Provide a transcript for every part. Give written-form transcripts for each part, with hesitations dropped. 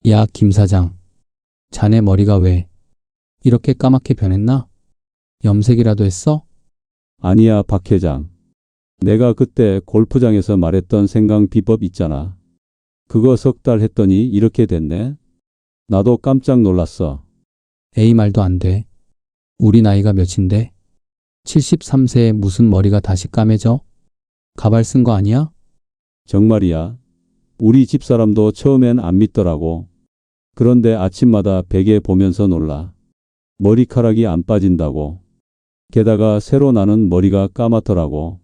야, 김 사장. 자네 머리가 왜 이렇게 까맣게 변했나? 염색이라도 했어? 아니야, 박 회장. 내가 그때 골프장에서 말했던 생강 비법 있잖아. 그거 석 달 했더니 이렇게 됐네. 나도 깜짝 놀랐어. 에이, 말도 안 돼. 우리 나이가 몇인데? 73세에 무슨 머리가 다시 까매져? 가발 쓴 거 아니야? 정말이야. 우리 집사람도 처음엔 안 믿더라고. 그런데 아침마다 베개 보면서 놀라. 머리카락이 안 빠진다고. 게다가 새로 나는 머리가 까맣더라고.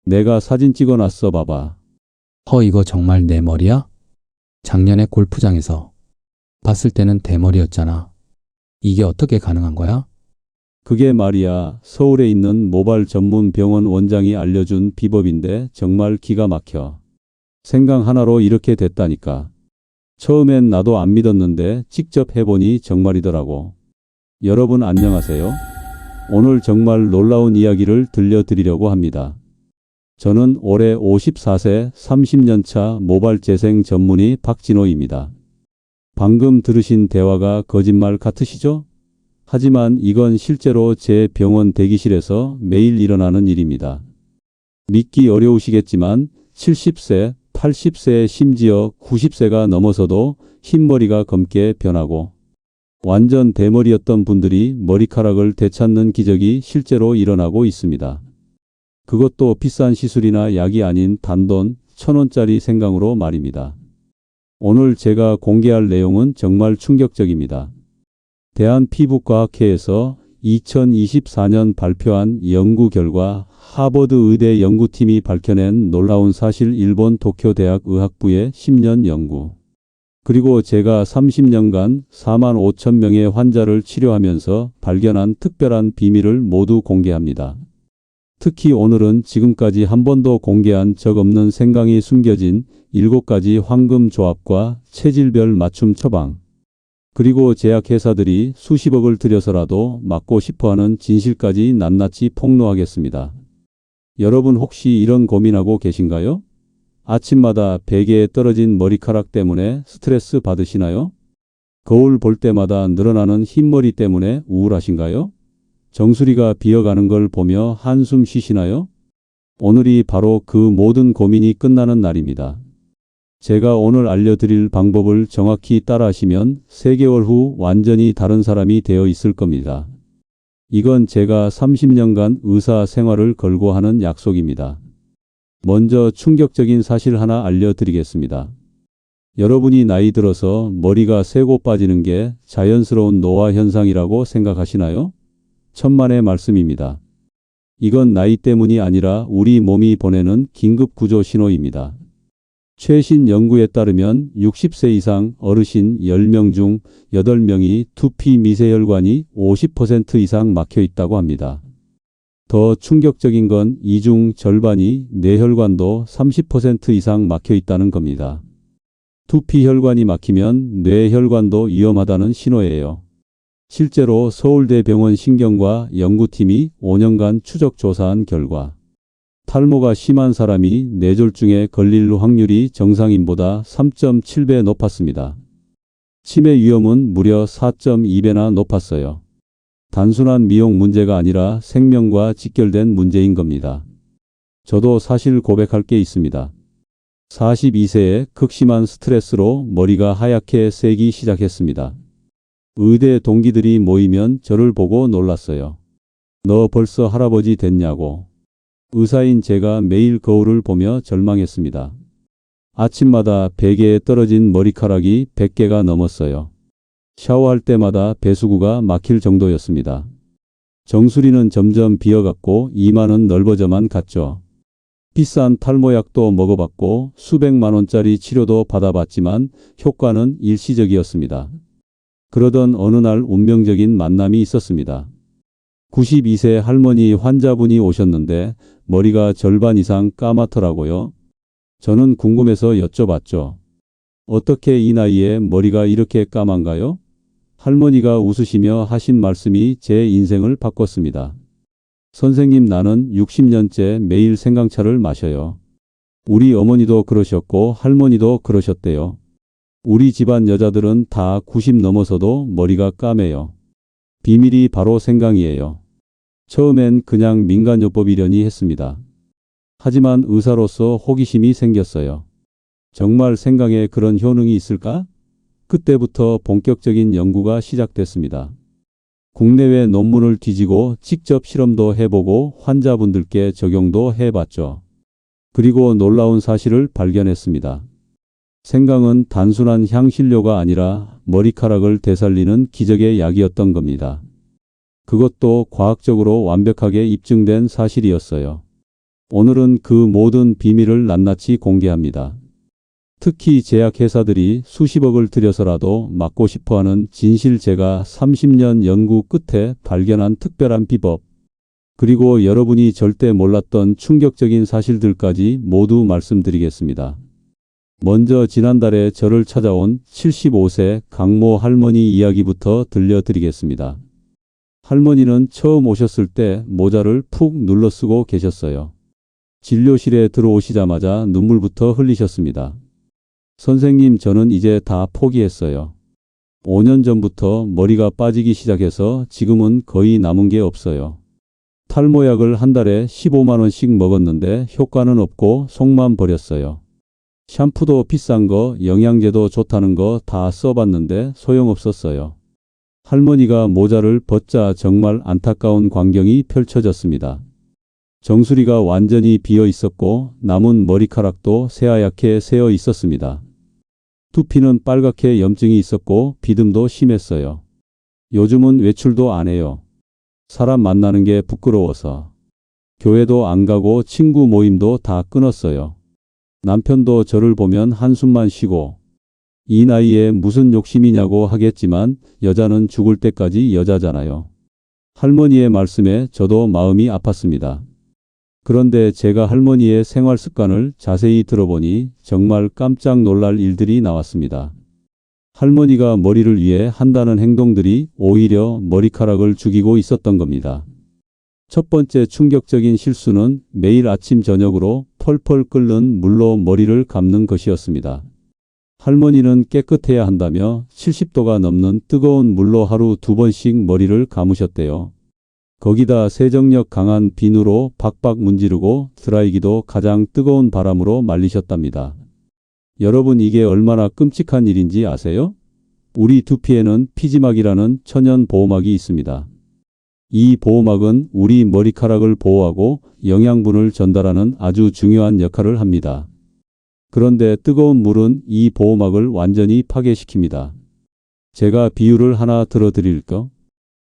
내가 사진 찍어놨어 봐봐. 이거 정말 내 머리야? 작년에 골프장에서 봤을 때는 대머리였잖아. 이게 어떻게 가능한 거야? 그게 말이야, 서울에 있는 모발 전문 병원 원장이 알려준 비법인데 정말 기가 막혀. 생강 하나로 이렇게 됐다니까. 처음엔 나도 안 믿었는데 직접 해보니 정말이더라고. 여러분 안녕하세요. 오늘 정말 놀라운 이야기를 들려드리려고 합니다. 저는 올해 54세 30년 차 모발 재생 전문의 박진호입니다. 방금 들으신 대화가 거짓말 같으시죠? 하지만 이건 실제로 제 병원 대기실에서 매일 일어나는 일입니다. 믿기 어려우시겠지만 70세, 80세, 심지어 90세가 넘어서도 흰머리가 검게 변하고 완전 대머리였던 분들이 머리카락을 되찾는 기적이 실제로 일어나고 있습니다. 그것도 비싼 시술이나 약이 아닌 단돈 1,000원짜리 생강으로 말입니다. 오늘 제가 공개할 내용은 정말 충격적입니다. 대한피부과학회에서 2024년 발표한 연구 결과 하버드 의대 연구팀이 밝혀낸 놀라운 사실 일본 도쿄대학 의학부의 10년 연구. 그리고 제가 30년간 4만 5천 명의 환자를 치료하면서 발견한 특별한 비밀을 모두 공개합니다. 특히 오늘은 지금까지 한 번도 공개한 적 없는 생강이 숨겨진 7가지 황금 조합과 체질별 맞춤 처방, 그리고 제약회사들이 수십억을 들여서라도 막고 싶어하는 진실까지 낱낱이 폭로하겠습니다. 여러분 혹시 이런 고민하고 계신가요? 아침마다 베개에 떨어진 머리카락 때문에 스트레스 받으시나요? 거울 볼 때마다 늘어나는 흰머리 때문에 우울하신가요? 정수리가 비어가는 걸 보며 한숨 쉬시나요? 오늘이 바로 그 모든 고민이 끝나는 날입니다. 제가 오늘 알려드릴 방법을 정확히 따라하시면 3개월 후 완전히 다른 사람이 되어 있을 겁니다. 이건 제가 30년간 의사 생활을 걸고 하는 약속입니다. 먼저 충격적인 사실 하나 알려드리겠습니다. 여러분이 나이 들어서 머리가 새고 빠지는 게 자연스러운 노화 현상이라고 생각하시나요? 천만의 말씀입니다. 이건 나이 때문이 아니라 우리 몸이 보내는 긴급 구조 신호입니다. 최신 연구에 따르면 60세 이상 어르신 10명 중 8명이 두피 미세혈관이 50% 이상 막혀 있다고 합니다. 더 충격적인 건 이 중 절반이 뇌혈관도 30% 이상 막혀 있다는 겁니다. 두피 혈관이 막히면 뇌혈관도 위험하다는 신호예요. 실제로 서울대병원 신경과 연구팀이 5년간 추적 조사한 결과 탈모가 심한 사람이 뇌졸중에 걸릴 확률이 정상인보다 3.7배 높았습니다. 치매 위험은 무려 4.2배나 높았어요. 단순한 미용 문제가 아니라 생명과 직결된 문제인 겁니다. 저도 사실 고백할 게 있습니다. 42세에 극심한 스트레스로 머리가 하얗게 새기 시작했습니다. 의대 동기들이 모이면 저를 보고 놀랐어요. 너 벌써 할아버지 됐냐고. 의사인 제가 매일 거울을 보며 절망했습니다. 아침마다 베개에 떨어진 머리카락이 100개가 넘었어요. 샤워할 때마다 배수구가 막힐 정도였습니다. 정수리는 점점 비어갔고 이마는 넓어져만 갔죠. 비싼 탈모약도 먹어봤고 수백만 원짜리 치료도 받아봤지만 효과는 일시적이었습니다. 그러던 어느 날 운명적인 만남이 있었습니다. 92세 할머니 환자분이 오셨는데 머리가 절반 이상 까맣더라고요. 저는 궁금해서 여쭤봤죠. 어떻게 이 나이에 머리가 이렇게 까만가요? 할머니가 웃으시며 하신 말씀이 제 인생을 바꿨습니다. 선생님, 나는 60년째 매일 생강차를 마셔요. 우리 어머니도 그러셨고 할머니도 그러셨대요. 우리 집안 여자들은 다 90 넘어서도 머리가 까매요. 비밀이 바로 생강이에요. 처음엔 그냥 민간요법이려니 했습니다. 하지만 의사로서 호기심이 생겼어요. 정말 생강에 그런 효능이 있을까? 그때부터 본격적인 연구가 시작됐습니다. 국내외 논문을 뒤지고 직접 실험도 해보고 환자분들께 적용도 해봤죠. 그리고 놀라운 사실을 발견했습니다. 생강은 단순한 향신료가 아니라 머리카락을 되살리는 기적의 약이었던 겁니다. 그것도 과학적으로 완벽하게 입증된 사실이었어요. 오늘은 그 모든 비밀을 낱낱이 공개합니다. 특히 제약회사들이 수십억을 들여서라도 막고 싶어하는 진실, 제가 30년 연구 끝에 발견한 특별한 비법, 그리고 여러분이 절대 몰랐던 충격적인 사실들까지 모두 말씀드리겠습니다. 먼저 지난달에 저를 찾아온 75세 강모 할머니 이야기부터 들려드리겠습니다. 할머니는 처음 오셨을 때 모자를 푹 눌러쓰고 계셨어요. 진료실에 들어오시자마자 눈물부터 흘리셨습니다. 선생님, 저는 이제 다 포기했어요. 5년 전부터 머리가 빠지기 시작해서 지금은 거의 남은 게 없어요. 탈모약을 한 달에 15만 원씩 먹었는데 효과는 없고 속만 버렸어요. 샴푸도 비싼 거, 영양제도 좋다는 거 다 써봤는데 소용없었어요. 할머니가 모자를 벗자 정말 안타까운 광경이 펼쳐졌습니다. 정수리가 완전히 비어 있었고 남은 머리카락도 새하얗게 새어 있었습니다. 두피는 빨갛게 염증이 있었고 비듬도 심했어요. 요즘은 외출도 안 해요. 사람 만나는 게 부끄러워서. 교회도 안 가고 친구 모임도 다 끊었어요. 남편도 저를 보면 한숨만 쉬고 이 나이에 무슨 욕심이냐고 하겠지만 여자는 죽을 때까지 여자잖아요. 할머니의 말씀에 저도 마음이 아팠습니다. 그런데 제가 할머니의 생활 습관을 자세히 들어보니 정말 깜짝 놀랄 일들이 나왔습니다. 할머니가 머리를 위해 한다는 행동들이 오히려 머리카락을 죽이고 있었던 겁니다. 첫 번째 충격적인 실수는 매일 아침 저녁으로 펄펄 끓는 물로 머리를 감는 것이었습니다. 할머니는 깨끗해야 한다며 70도가 넘는 뜨거운 물로 하루 2번씩 머리를 감으셨대요. 거기다 세정력 강한 비누로 박박 문지르고 드라이기도 가장 뜨거운 바람으로 말리셨답니다. 여러분, 이게 얼마나 끔찍한 일인지 아세요? 우리 두피에는 피지막이라는 천연 보호막이 있습니다. 이 보호막은 우리 머리카락을 보호하고 영양분을 전달하는 아주 중요한 역할을 합니다. 그런데 뜨거운 물은 이 보호막을 완전히 파괴시킵니다. 제가 비유를 하나 들어드릴까?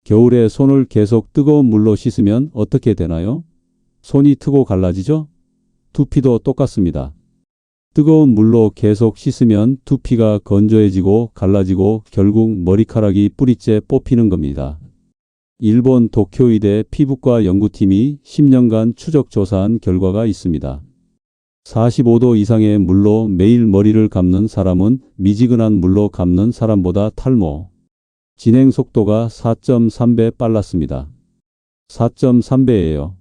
겨울에 손을 계속 뜨거운 물로 씻으면 어떻게 되나요? 손이 트고 갈라지죠? 두피도 똑같습니다. 뜨거운 물로 계속 씻으면 두피가 건조해지고 갈라지고 결국 머리카락이 뿌리째 뽑히는 겁니다. 일본 도쿄의대 피부과 연구팀이 10년간 추적 조사한 결과가 있습니다. 45도 이상의 물로 매일 머리를 감는 사람은 미지근한 물로 감는 사람보다 탈모 진행 속도가 4.3배 빨랐습니다. 4.3배예요.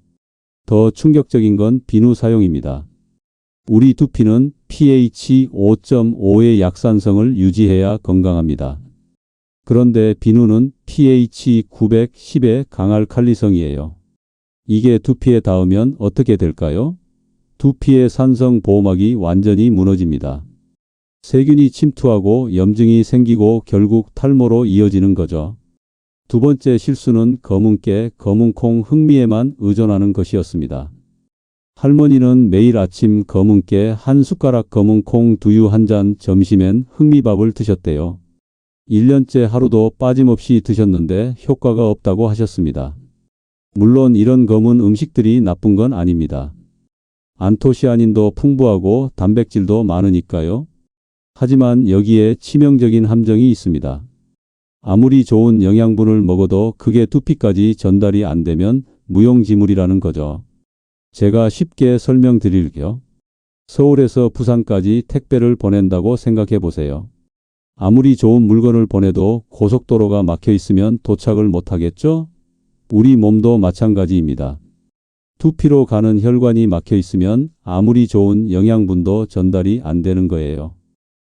더 충격적인 건 비누 사용입니다. 우리 두피는 pH 5.5의 약산성을 유지해야 건강합니다. 그런데 비누는 pH 910의 강알칼리성이에요. 이게 두피에 닿으면 어떻게 될까요? 두피의 산성 보호막이 완전히 무너집니다. 세균이 침투하고 염증이 생기고 결국 탈모로 이어지는 거죠. 두 번째 실수는 검은 깨, 검은 콩 흑미에만 의존하는 것이었습니다. 할머니는 매일 아침 검은 깨 한 숟가락, 검은 콩 두유 한 잔, 점심엔 흑미밥을 드셨대요. 1년째 하루도 빠짐없이 드셨는데 효과가 없다고 하셨습니다. 물론 이런 검은 음식들이 나쁜 건 아닙니다. 안토시아닌도 풍부하고 단백질도 많으니까요. 하지만 여기에 치명적인 함정이 있습니다. 아무리 좋은 영양분을 먹어도 그게 두피까지 전달이 안 되면 무용지물이라는 거죠. 제가 쉽게 설명드릴게요. 서울에서 부산까지 택배를 보낸다고 생각해 보세요. 아무리 좋은 물건을 보내도 고속도로가 막혀 있으면 도착을 못 하겠죠? 우리 몸도 마찬가지입니다. 두피로 가는 혈관이 막혀 있으면 아무리 좋은 영양분도 전달이 안 되는 거예요.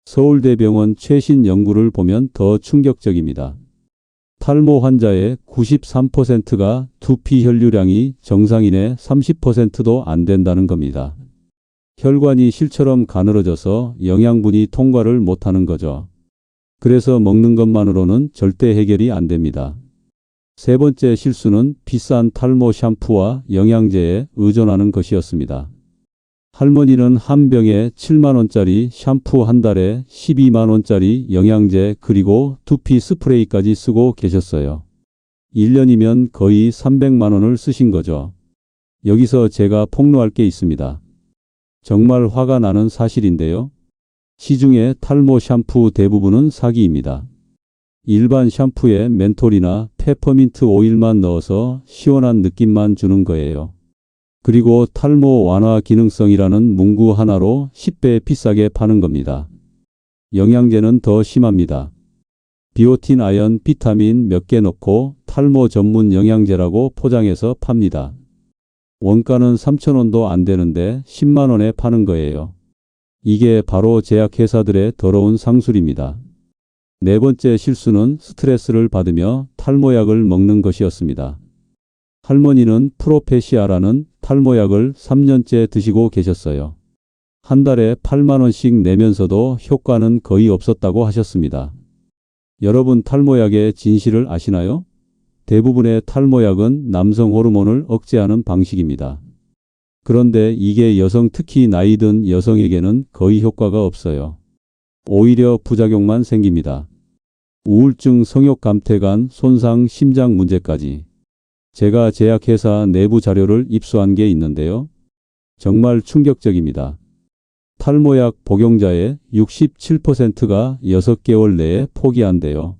서울대병원 최신 연구를 보면 더 충격적입니다. 탈모 환자의 93%가 두피 혈류량이 정상인의 30%도 안 된다는 겁니다. 혈관이 실처럼 가늘어져서 영양분이 통과를 못하는 거죠. 그래서 먹는 것만으로는 절대 해결이 안 됩니다. 세 번째 실수는 비싼 탈모 샴푸와 영양제에 의존하는 것이었습니다. 할머니는 한 병에 7만 원짜리 샴푸 한 달에 12만 원짜리 영양제 그리고 두피 스프레이까지 쓰고 계셨어요. 1년이면 거의 300만 원을 쓰신 거죠. 여기서 제가 폭로할 게 있습니다. 정말 화가 나는 사실인데요. 시중의 탈모 샴푸 대부분은 사기입니다. 일반 샴푸에 멘톨이나 페퍼민트 오일만 넣어서 시원한 느낌만 주는 거예요. 그리고 탈모 완화 기능성이라는 문구 하나로 10배 비싸게 파는 겁니다. 영양제는 더 심합니다. 비오틴, 아연, 비타민 몇 개 넣고 탈모 전문 영양제라고 포장해서 팝니다. 원가는 3,000원도 안 되는데 10만 원에 파는 거예요. 이게 바로 제약회사들의 더러운 상술입니다. 네 번째 실수는 스트레스를 받으며 탈모약을 먹는 것이었습니다. 할머니는 프로페시아라는 탈모약을 3년째 드시고 계셨어요. 한 달에 8만 원씩 내면서도 효과는 거의 없었다고 하셨습니다. 여러분 탈모약의 진실을 아시나요? 대부분의 탈모약은 남성 호르몬을 억제하는 방식입니다. 그런데 이게 여성 특히 나이 든 여성에게는 거의 효과가 없어요. 오히려 부작용만 생깁니다. 우울증, 성욕 감퇴관, 손상, 심장 문제까지. 제가 제약회사 내부 자료를 입수한 게 있는데요. 정말 충격적입니다. 탈모약 복용자의 67%가 6개월 내에 포기한대요.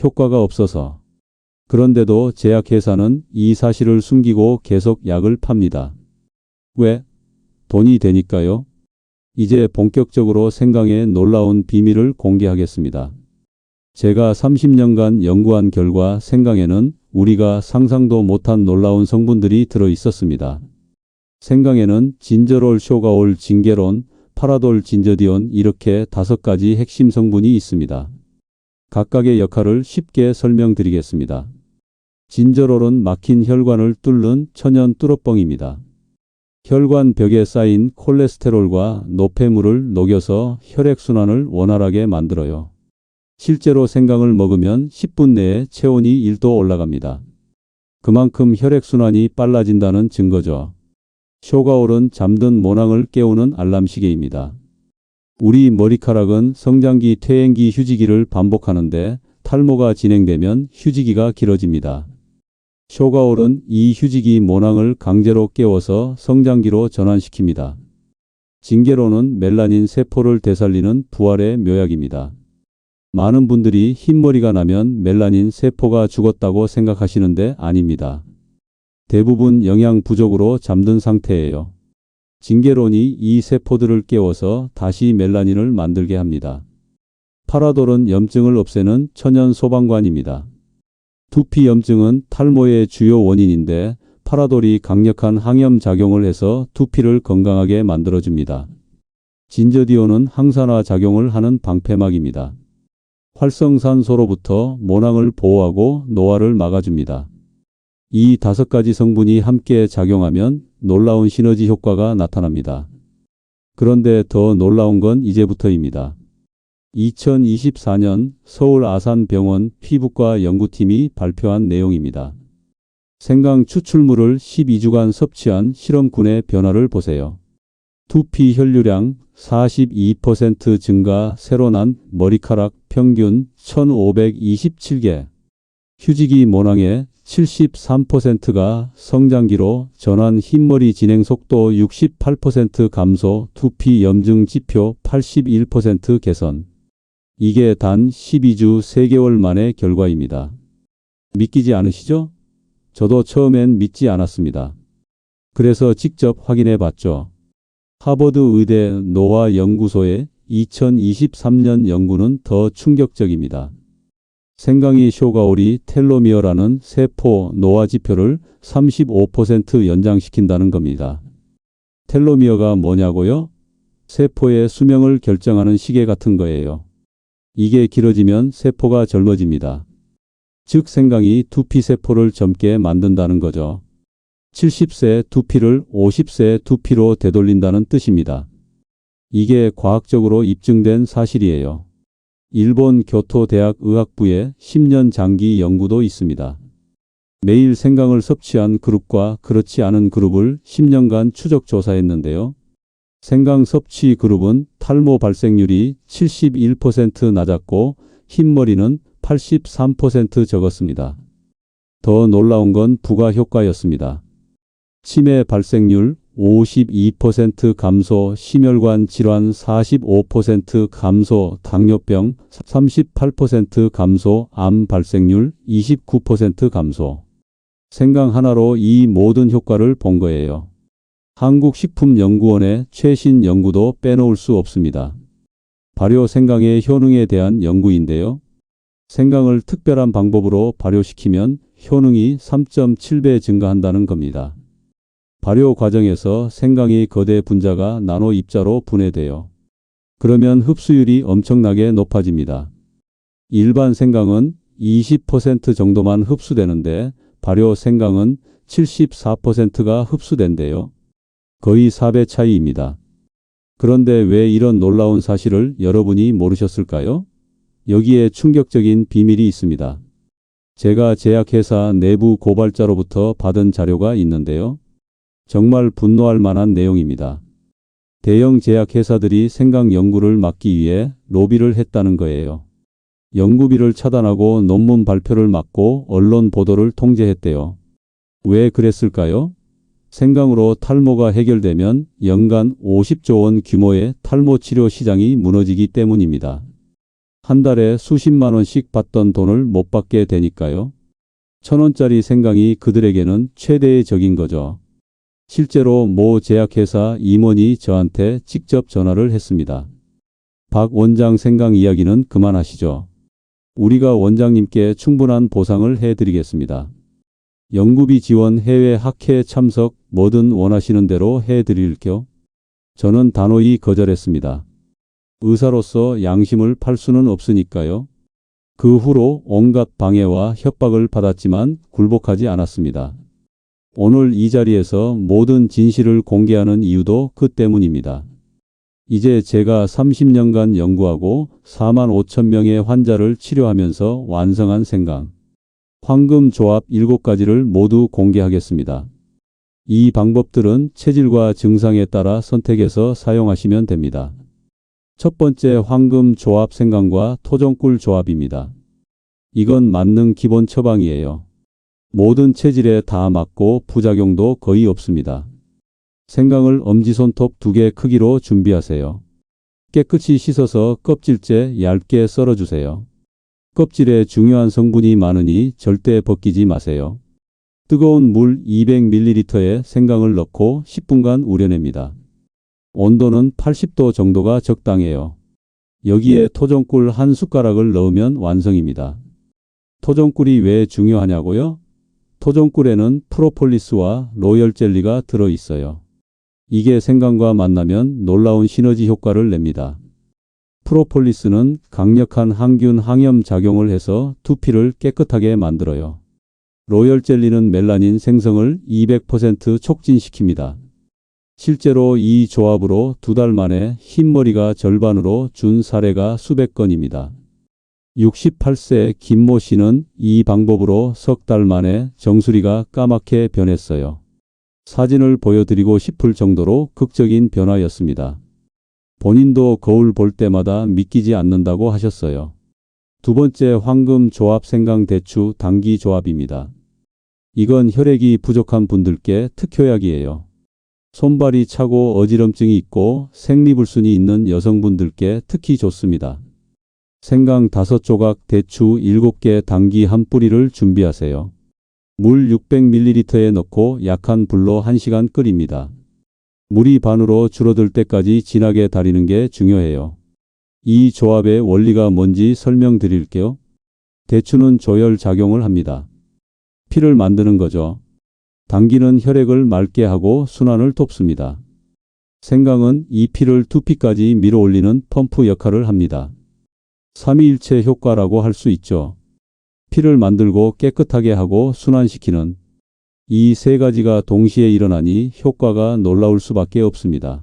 효과가 없어서. 그런데도 제약회사는 이 사실을 숨기고 계속 약을 팝니다. 왜? 돈이 되니까요. 이제 본격적으로 생강의 놀라운 비밀을 공개하겠습니다. 제가 30년간 연구한 결과 생강에는 우리가 상상도 못한 놀라운 성분들이 들어 있었습니다. 생강에는 진저롤, 쇼가올, 징게론, 파라돌, 진저디온 이렇게 5가지 핵심 성분이 있습니다. 각각의 역할을 쉽게 설명드리겠습니다. 진저롤은 막힌 혈관을 뚫는 천연 뚫어뻥입니다. 혈관 벽에 쌓인 콜레스테롤과 노폐물을 녹여서 혈액순환을 원활하게 만들어요. 실제로 생강을 먹으면 10분 내에 체온이 1도 올라갑니다. 그만큼 혈액순환이 빨라진다는 증거죠. 쇼가올은 잠든 모낭을 깨우는 알람 시계입니다. 우리 머리카락은 성장기, 퇴행기, 휴지기를 반복하는데 탈모가 진행되면 휴지기가 길어집니다. 쇼가올은 이 휴지기 모낭을 강제로 깨워서 성장기로 전환시킵니다. 징게론은 멜라닌 세포를 되살리는 부활의 묘약입니다. 많은 분들이 흰머리가 나면 멜라닌 세포가 죽었다고 생각하시는데 아닙니다. 대부분 영양 부족으로 잠든 상태예요. 징게론이 이 세포들을 깨워서 다시 멜라닌을 만들게 합니다. 파라돌은 염증을 없애는 천연 소방관입니다. 두피 염증은 탈모의 주요 원인인데 파라돌이 강력한 항염 작용을 해서 두피를 건강하게 만들어줍니다. 진저디온은 항산화 작용을 하는 방패막입니다. 활성산소로부터 모낭을 보호하고 노화를 막아줍니다. 이 5가지 성분이 함께 작용하면 놀라운 시너지 효과가 나타납니다. 그런데 더 놀라운 건 이제부터입니다. 2024년 서울 아산병원 피부과 연구팀이 발표한 내용입니다. 생강 추출물을 12주간 섭취한 실험군의 변화를 보세요. 두피 혈류량 42% 증가, 새로 난 머리카락 평균 1527개, 휴지기 모낭의 73%가 성장기로 전환, 흰머리 진행 속도 68% 감소, 두피 염증 지표 81% 개선. 이게 단 12주 3개월 만의 결과입니다. 믿기지 않으시죠? 저도 처음엔 믿지 않았습니다. 그래서 직접 확인해 봤죠. 하버드 의대 노화 연구소의 2023년 연구는 더 충격적입니다. 생강이 쇼가올이 텔로미어라는 세포 노화 지표를 35% 연장시킨다는 겁니다. 텔로미어가 뭐냐고요? 세포의 수명을 결정하는 시계 같은 거예요. 이게 길어지면 세포가 젊어집니다. 즉 생강이 두피세포를 젊게 만든다는 거죠. 70세 두피를 50세 두피로 되돌린다는 뜻입니다. 이게 과학적으로 입증된 사실이에요. 일본 교토대학 의학부에 10년 장기 연구도 있습니다. 매일 생강을 섭취한 그룹과 그렇지 않은 그룹을 10년간 추적 조사했는데요. 생강 섭취 그룹은 탈모 발생률이 71% 낮았고 흰머리는 83% 적었습니다. 더 놀라운 건 부가 효과였습니다. 치매 발생률 52% 감소, 심혈관 질환 45% 감소, 당뇨병 38% 감소, 암 발생률 29% 감소. 생강 하나로 이 모든 효과를 본 거예요. 한국식품연구원의 최신 연구도 빼놓을 수 없습니다. 발효 생강의 효능에 대한 연구인데요. 생강을 특별한 방법으로 발효시키면 효능이 3.7배 증가한다는 겁니다. 발효 과정에서 생강의 거대 분자가 나노 입자로 분해돼요. 그러면 흡수율이 엄청나게 높아집니다. 일반 생강은 20% 정도만 흡수되는데 발효 생강은 74%가 흡수된대요. 거의 4배 차이입니다. 그런데 왜 이런 놀라운 사실을 여러분이 모르셨을까요? 여기에 충격적인 비밀이 있습니다. 제가 제약회사 내부 고발자로부터 받은 자료가 있는데요. 정말 분노할 만한 내용입니다. 대형 제약회사들이 생강 연구를 막기 위해 로비를 했다는 거예요. 연구비를 차단하고 논문 발표를 막고 언론 보도를 통제했대요. 왜 그랬을까요? 생강으로 탈모가 해결되면 연간 50조 원 규모의 탈모 치료 시장이 무너지기 때문입니다. 한 달에 수십만 원씩 받던 돈을 못 받게 되니까요. 1,000원짜리 생강이 그들에게는 최대의 적인 거죠. 실제로 모 제약회사 임원이 저한테 직접 전화를 했습니다. 박 원장 생강 이야기는 그만하시죠. 우리가 원장님께 충분한 보상을 해드리겠습니다. 연구비 지원, 해외 학회 참석, 뭐든 원하시는 대로 해드릴게요. 저는 단호히 거절했습니다. 의사로서 양심을 팔 수는 없으니까요. 그 후로 온갖 방해와 협박을 받았지만 굴복하지 않았습니다. 오늘 이 자리에서 모든 진실을 공개하는 이유도 그 때문입니다. 이제 제가 30년간 연구하고 4만 5천 명의 환자를 치료하면서 완성한 생강 황금 조합 7가지를 모두 공개하겠습니다. 이 방법들은 체질과 증상에 따라 선택해서 사용하시면 됩니다. 첫 번째 황금 조합 생강과 토종꿀 조합입니다. 이건 만능 기본 처방이에요. 모든 체질에 다 맞고 부작용도 거의 없습니다. 생강을 엄지손톱 2개 크기로 준비하세요. 깨끗이 씻어서 껍질째 얇게 썰어주세요. 껍질에 중요한 성분이 많으니 절대 벗기지 마세요. 뜨거운 물 200ml에 생강을 넣고 10분간 우려냅니다. 온도는 80도 정도가 적당해요. 여기에 토종꿀 한 숟가락을 넣으면 완성입니다. 토종꿀이 왜 중요하냐고요? 토종꿀에는 프로폴리스와 로열 젤리가 들어있어요. 이게 생강과 만나면 놀라운 시너지 효과를 냅니다. 프로폴리스는 강력한 항균 항염 작용을 해서 두피를 깨끗하게 만들어요. 로열 젤리는 멜라닌 생성을 200% 촉진시킵니다. 실제로 이 조합으로 2달 만에 흰머리가 절반으로 준 사례가 수백 건입니다. 68세 김모 씨는 이 방법으로 석 달 만에 정수리가 까맣게 변했어요. 사진을 보여드리고 싶을 정도로 극적인 변화였습니다. 본인도 거울 볼 때마다 믿기지 않는다고 하셨어요. 두 번째 황금 조합 생강 대추 당귀 조합입니다. 이건 혈액이 부족한 분들께 특효약이에요. 손발이 차고 어지럼증이 있고 생리불순이 있는 여성분들께 특히 좋습니다. 생강 5조각, 대추 7개, 당귀 1뿌리를 준비하세요. 물 600ml에 넣고 약한 불로 1시간 끓입니다. 물이 반으로 줄어들 때까지 진하게 달이는 게 중요해요. 이 조합의 원리가 뭔지 설명드릴게요. 대추는 조열 작용을 합니다. 피를 만드는 거죠. 당귀는 혈액을 맑게 하고 순환을 돕습니다. 생강은 이 피를 두피까지 밀어올리는 펌프 역할을 합니다. 삼위일체 효과라고 할 수 있죠. 피를 만들고 깨끗하게 하고 순환시키는 이 세 가지가 동시에 일어나니 효과가 놀라울 수밖에 없습니다.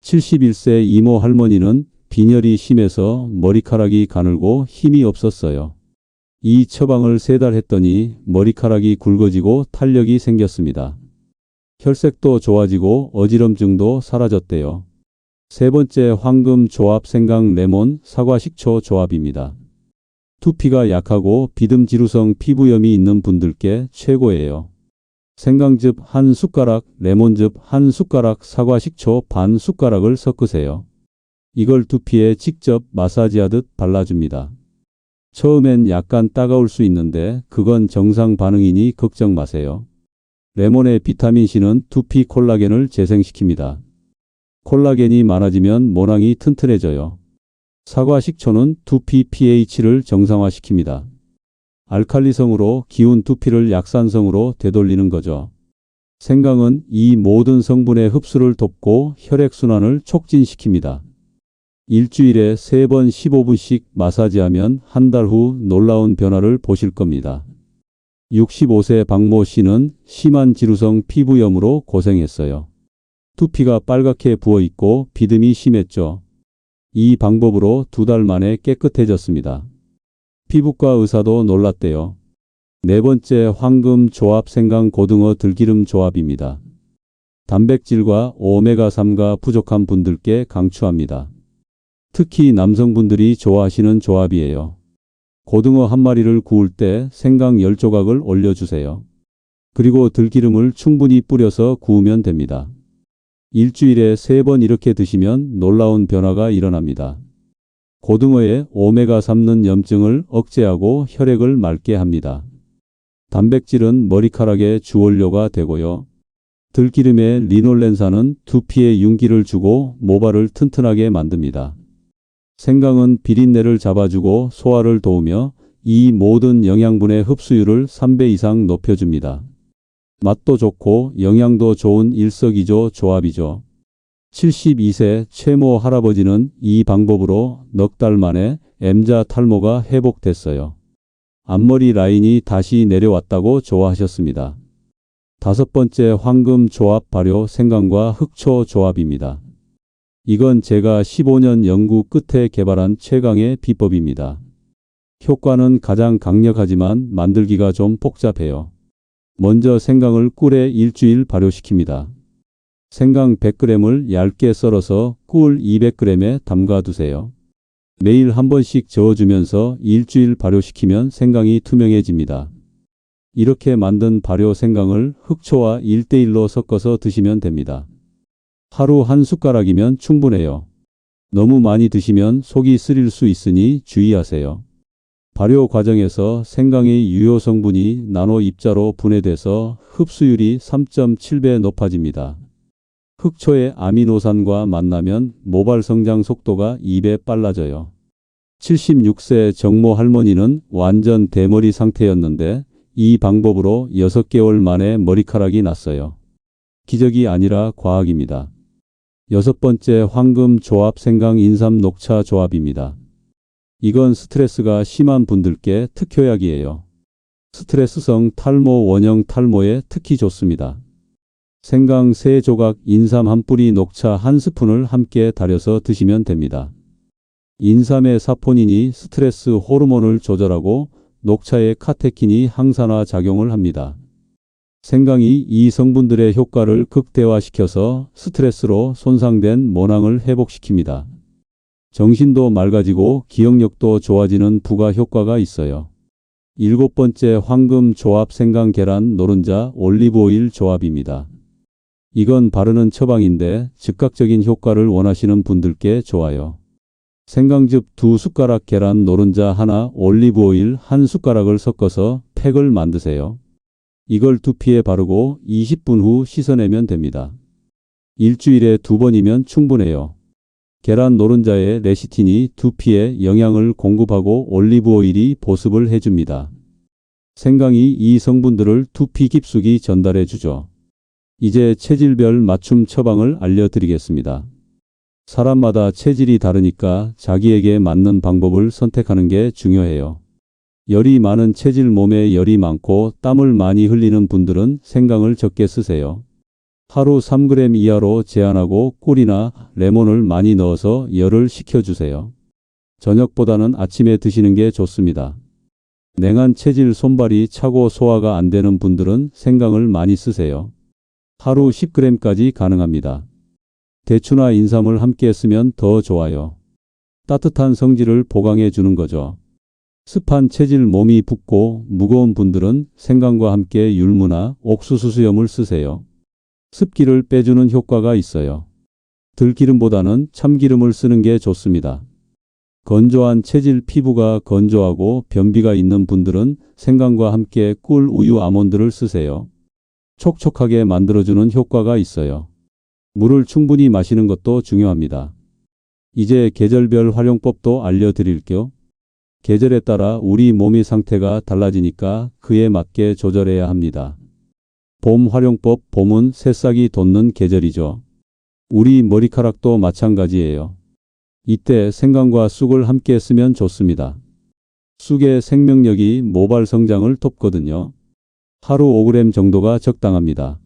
71세 이모 할머니는 빈혈이 심해서 머리카락이 가늘고 힘이 없었어요. 이 처방을 3달 했더니 머리카락이 굵어지고 탄력이 생겼습니다. 혈색도 좋아지고 어지럼증도 사라졌대요. 세 번째 황금 조합 생강 레몬 사과 식초 조합입니다. 두피가 약하고 비듬지루성 피부염이 있는 분들께 최고예요. 생강즙 1숟가락, 레몬즙 1숟가락, 사과 식초 반 숟가락을 섞으세요. 이걸 두피에 직접 마사지하듯 발라줍니다. 처음엔 약간 따가울 수 있는데 그건 정상 반응이니 걱정 마세요. 레몬의 비타민C는 두피 콜라겐을 재생시킵니다. 콜라겐이 많아지면 모낭이 튼튼해져요. 사과 식초는 두피 pH를 정상화시킵니다. 알칼리성으로 기운 두피를 약산성으로 되돌리는 거죠. 생강은 이 모든 성분의 흡수를 돕고 혈액순환을 촉진시킵니다. 일주일에 3번 15분씩 마사지하면 한 달 후 놀라운 변화를 보실 겁니다. 65세 박모 씨는 심한 지루성 피부염으로 고생했어요. 두피가 빨갛게 부어있고 비듬이 심했죠. 이 방법으로 2달 만에 깨끗해졌습니다. 피부과 의사도 놀랐대요. 네 번째 황금 조합 생강 고등어 들기름 조합입니다. 단백질과 오메가3가 부족한 분들께 강추합니다. 특히 남성분들이 좋아하시는 조합이에요. 고등어 한 마리를 구울 때 생강 10조각을 올려주세요. 그리고 들기름을 충분히 뿌려서 구우면 됩니다. 일주일에 3번 이렇게 드시면 놀라운 변화가 일어납니다. 고등어에 오메가3는 염증을 억제하고 혈액을 맑게 합니다. 단백질은 머리카락의 주원료가 되고요. 들기름의 리놀렌산은 두피에 윤기를 주고 모발을 튼튼하게 만듭니다. 생강은 비린내를 잡아주고 소화를 도우며 이 모든 영양분의 흡수율을 3배 이상 높여줍니다. 맛도 좋고 영양도 좋은 일석이조 조합이죠. 72세 최모 할아버지는 이 방법으로 넉 달 만에 M자 탈모가 회복됐어요. 앞머리 라인이 다시 내려왔다고 좋아하셨습니다. 5번째 황금 조합 발효 생강과 흑초 조합입니다. 이건 제가 15년 연구 끝에 개발한 최강의 비법입니다. 효과는 가장 강력하지만 만들기가 좀 복잡해요. 먼저 생강을 꿀에 일주일 발효시킵니다. 생강 100g을 얇게 썰어서 꿀 200g에 담가두세요. 매일 한 번씩 저어주면서 일주일 발효시키면 생강이 투명해집니다. 이렇게 만든 발효 생강을 흑초와 1:1로 섞어서 드시면 됩니다. 하루 1숟가락이면 충분해요. 너무 많이 드시면 속이 쓰릴 수 있으니 주의하세요. 발효 과정에서 생강의 유효 성분이 나노 입자로 분해돼서 흡수율이 3.7배 높아집니다. 흑초의 아미노산과 만나면 모발 성장 속도가 2배 빨라져요. 76세 정모 할머니는 완전 대머리 상태였는데 이 방법으로 6개월 만에 머리카락이 났어요. 기적이 아니라 과학입니다. 6번째 황금 조합 생강 인삼 녹차 조합입니다. 이건 스트레스가 심한 분들께 특효약이에요. 스트레스성 탈모 원형 탈모에 특히 좋습니다. 생강 3조각, 인삼 1뿌리, 녹차 1스푼을 함께 달여서 드시면 됩니다. 인삼의 사포닌이 스트레스 호르몬을 조절하고 녹차의 카테킨이 항산화 작용을 합니다. 생강이 이 성분들의 효과를 극대화시켜서 스트레스로 손상된 모낭을 회복시킵니다. 정신도 맑아지고 기억력도 좋아지는 부가 효과가 있어요. 7번째 황금 조합 생강 계란 노른자 올리브 오일 조합입니다. 이건 바르는 처방인데 즉각적인 효과를 원하시는 분들께 좋아요. 생강즙 2숟가락, 계란 노른자 하나, 올리브 오일 1숟가락을 섞어서 팩을 만드세요. 이걸 두피에 바르고 20분 후 씻어내면 됩니다. 일주일에 2번이면 충분해요. 계란 노른자의 레시틴이 두피에 영양을 공급하고 올리브 오일이 보습을 해줍니다. 생강이 이 성분들을 두피 깊숙이 전달해 주죠. 이제 체질별 맞춤 처방을 알려드리겠습니다. 사람마다 체질이 다르니까 자기에게 맞는 방법을 선택하는 게 중요해요. 열이 많은 체질, 몸에 열이 많고 땀을 많이 흘리는 분들은 생강을 적게 쓰세요. 하루 3g 이하로 제한하고 꿀이나 레몬을 많이 넣어서 열을 식혀주세요. 저녁보다는 아침에 드시는 게 좋습니다. 냉한 체질, 손발이 차고 소화가 안 되는 분들은 생강을 많이 쓰세요. 하루 10g까지 가능합니다. 대추나 인삼을 함께 쓰면 더 좋아요. 따뜻한 성질을 보강해 주는 거죠. 습한 체질, 몸이 붓고 무거운 분들은 생강과 함께 율무나 옥수수 수염을 쓰세요. 습기를 빼주는 효과가 있어요. 들기름보다는 참기름을 쓰는 게 좋습니다. 건조한 체질, 피부가 건조하고 변비가 있는 분들은 생강과 함께 꿀, 우유, 아몬드를 쓰세요. 촉촉하게 만들어주는 효과가 있어요. 물을 충분히 마시는 것도 중요합니다. 이제 계절별 활용법도 알려드릴게요. 계절에 따라 우리 몸의 상태가 달라지니까 그에 맞게 조절해야 합니다. 봄 활용법, 봄은 새싹이 돋는 계절이죠. 우리 머리카락도 마찬가지예요. 이때 생강과 쑥을 함께 쓰면 좋습니다. 쑥의 생명력이 모발 성장을 돕거든요. 하루 5g 정도가 적당합니다.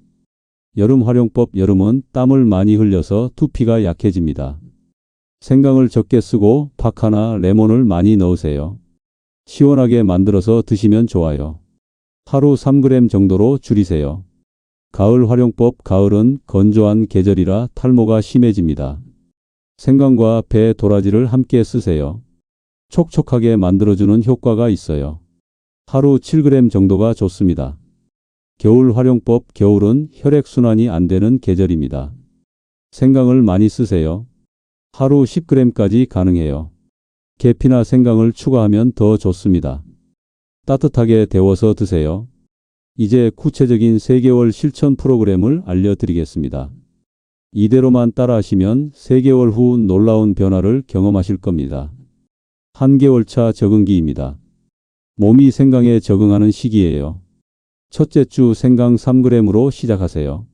여름 활용법, 여름은 땀을 많이 흘려서 두피가 약해집니다. 생강을 적게 쓰고 박하나 레몬을 많이 넣으세요. 시원하게 만들어서 드시면 좋아요. 하루 3g 정도로 줄이세요. 가을 활용법, 가을은 건조한 계절이라 탈모가 심해집니다. 생강과 배, 도라지를 함께 쓰세요. 촉촉하게 만들어주는 효과가 있어요. 하루 7g 정도가 좋습니다. 겨울 활용법, 겨울은 혈액순환이 안 되는 계절입니다. 생강을 많이 쓰세요. 하루 10g까지 가능해요. 계피나 생강을 추가하면 더 좋습니다. 따뜻하게 데워서 드세요. 이제 구체적인 3개월 실천 프로그램을 알려드리겠습니다. 이대로만 따라하시면 3개월 후 놀라운 변화를 경험하실 겁니다. 한개월차 적응기입니다. 몸이 생강에 적응하는 시기예요. 첫째 주 생강 3g으로 시작하세요.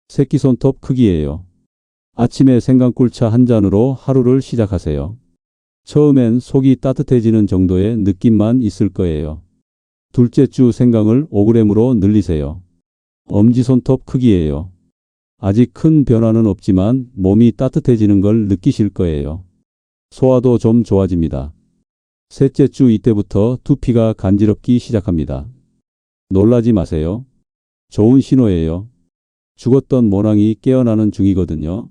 새끼손톱 크기예요. 아침에 생강꿀차 한 잔으로 하루를 시작하세요. 처음엔 속이 따뜻해지는 정도의 느낌만 있을 거예요. 둘째 주 생강을 5g으로 늘리세요. 엄지손톱 크기예요. 아직 큰 변화는 없지만 몸이 따뜻해지는 걸 느끼실 거예요. 소화도 좀 좋아집니다. 셋째 주 이때부터 두피가 간지럽기 시작합니다. 놀라지 마세요. 좋은 신호예요. 죽었던 모낭이 깨어나는 중이거든요.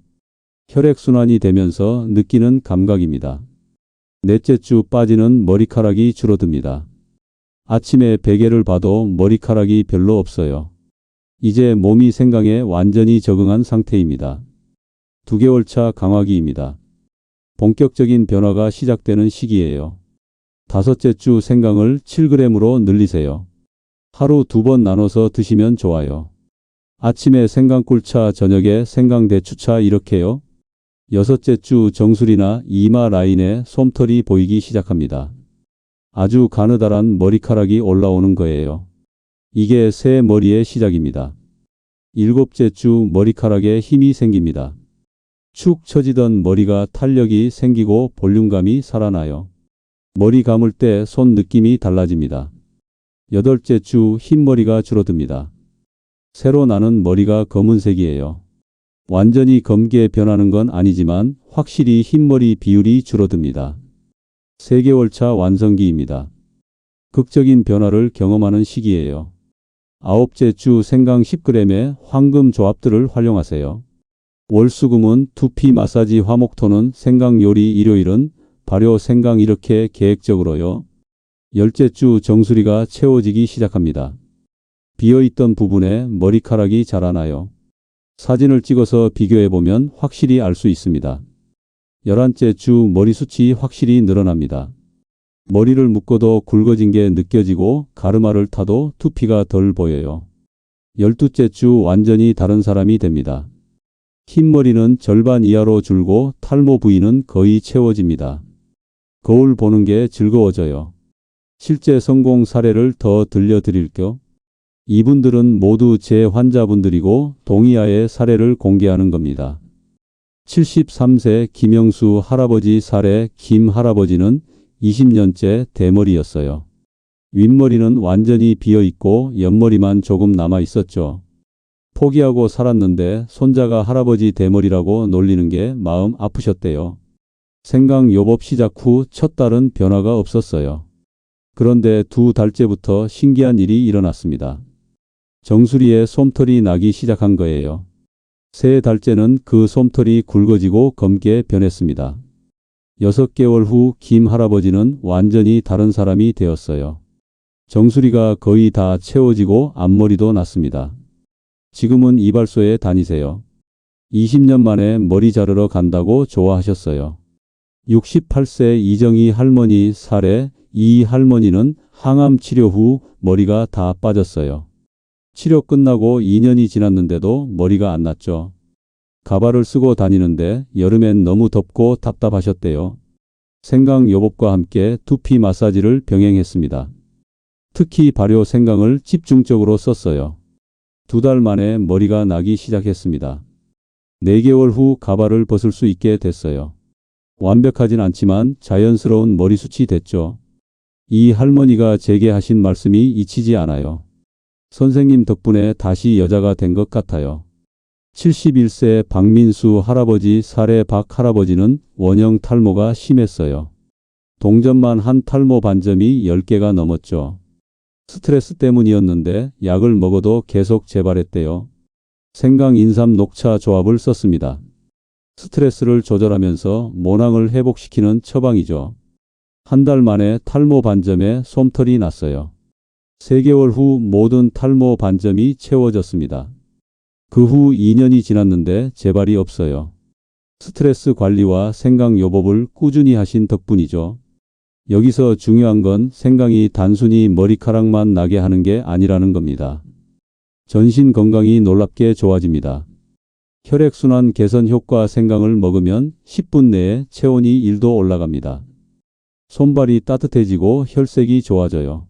혈액순환이 되면서 느끼는 감각입니다. 넷째 주 빠지는 머리카락이 줄어듭니다. 아침에 베개를 봐도 머리카락이 별로 없어요. 이제 몸이 생강에 완전히 적응한 상태입니다. 2개월차 강화기입니다. 본격적인 변화가 시작되는 시기예요. 다섯째 주 생강을 7g으로 늘리세요. 하루 2번 나눠서 드시면 좋아요. 아침에 생강꿀차, 저녁에 생강대추차 이렇게요. 여섯째 주 정수리나 이마 라인에 솜털이 보이기 시작합니다. 아주 가느다란 머리카락이 올라오는 거예요. 이게 새 머리의 시작입니다. 일곱째 주 머리카락에 힘이 생깁니다. 축 처지던 머리가 탄력이 생기고 볼륨감이 살아나요. 머리 감을 때 손 느낌이 달라집니다. 여덟째 주 흰머리가 줄어듭니다. 새로 나는 머리가 검은색이에요. 완전히 검게 변하는 건 아니지만 확실히 흰머리 비율이 줄어듭니다. 3개월차 완성기입니다. 극적인 변화를 경험하는 시기예요. 아홉째 주 생강 10g의 황금 조합들을 활용하세요. 월수금은 두피 마사지, 화목토는 생강 요리, 일요일은 발효 생강 이렇게 계획적으로요. 열째 주 정수리가 채워지기 시작합니다. 비어있던 부분에 머리카락이 자라나요. 사진을 찍어서 비교해보면 확실히 알 수 있습니다. 11째 주 머리숱이 확실히 늘어납니다. 머리를 묶어도 굵어진 게 느껴지고 가르마를 타도 두피가 덜 보여요. 12째 주 완전히 다른 사람이 됩니다. 흰머리는 절반 이하로 줄고 탈모 부위는 거의 채워집니다. 거울 보는 게 즐거워져요. 실제 성공 사례를 더 들려드릴게요. 이분들은 모두 제 환자분들이고 동의하에 사례를 공개하는 겁니다. 73세 김영수 할아버지 사례. 김 할아버지는 20년째 대머리였어요. 윗머리는 완전히 비어 있고 옆머리만 조금 남아 있었죠. 포기하고 살았는데 손자가 할아버지 대머리라고 놀리는 게 마음 아프셨대요. 생강요법 시작 후 첫 달은 변화가 없었어요. 그런데 2달째부터 신기한 일이 일어났습니다. 정수리에 솜털이 나기 시작한 거예요. 3달째는 그 솜털이 굵어지고 검게 변했습니다. 6개월 후 김 할아버지는 완전히 다른 사람이 되었어요. 정수리가 거의 다 채워지고 앞머리도 났습니다. 지금은 이발소에 다니세요. 20년 만에 머리 자르러 간다고 좋아하셨어요. 68세 이정희 할머니 사례. 이 할머니는 항암 치료 후 머리가 다 빠졌어요. 치료 끝나고 2년이 지났는데도 머리가 안 났죠. 가발을 쓰고 다니는데 여름엔 너무 덥고 답답하셨대요. 생강요법과 함께 두피 마사지를 병행했습니다. 특히 발효 생강을 집중적으로 썼어요. 2달 만에 머리가 나기 시작했습니다. 4개월 후 가발을 벗을 수 있게 됐어요. 완벽하진 않지만 자연스러운 머리숱이 됐죠. 이 할머니가 제게 하신 말씀이 잊히지 않아요. 선생님 덕분에 다시 여자가 된 것 같아요. 71세 박민수 할아버지 사례. 박 할아버지는 원형 탈모가 심했어요. 동전만 한 탈모 반점이 10개가 넘었죠. 스트레스 때문이었는데 약을 먹어도 계속 재발했대요. 생강 인삼 녹차 조합을 썼습니다. 스트레스를 조절하면서 모낭을 회복시키는 처방이죠. 한 달 만에 탈모 반점에 솜털이 났어요. 3개월 후 모든 탈모 반점이 채워졌습니다. 그 후 2년이 지났는데 재발이 없어요. 스트레스 관리와 생강요법을 꾸준히 하신 덕분이죠. 여기서 중요한 건 생강이 단순히 머리카락만 나게 하는 게 아니라는 겁니다. 전신 건강이 놀랍게 좋아집니다. 혈액순환 개선 효과. 생강을 먹으면 10분 내에 체온이 1도 올라갑니다. 손발이 따뜻해지고 혈색이 좋아져요.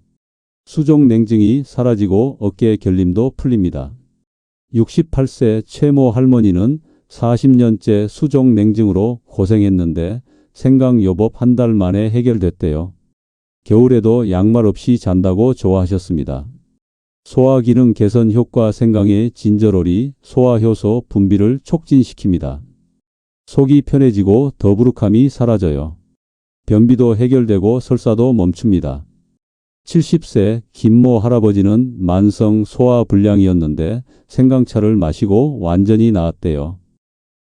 수족 냉증이 사라지고 어깨 결림도 풀립니다. 68세 최모 할머니는 40년째 수족 냉증으로 고생했는데 생강요법 한 달 만에 해결됐대요. 겨울에도 양말 없이 잔다고 좋아하셨습니다. 소화기능 개선 효과. 생강의 진저롤이 소화효소 분비를 촉진시킵니다. 속이 편해지고 더부룩함이 사라져요. 변비도 해결되고 설사도 멈춥니다. 70세 김모 할아버지는 만성 소화불량이었는데 생강차를 마시고 완전히 나았대요.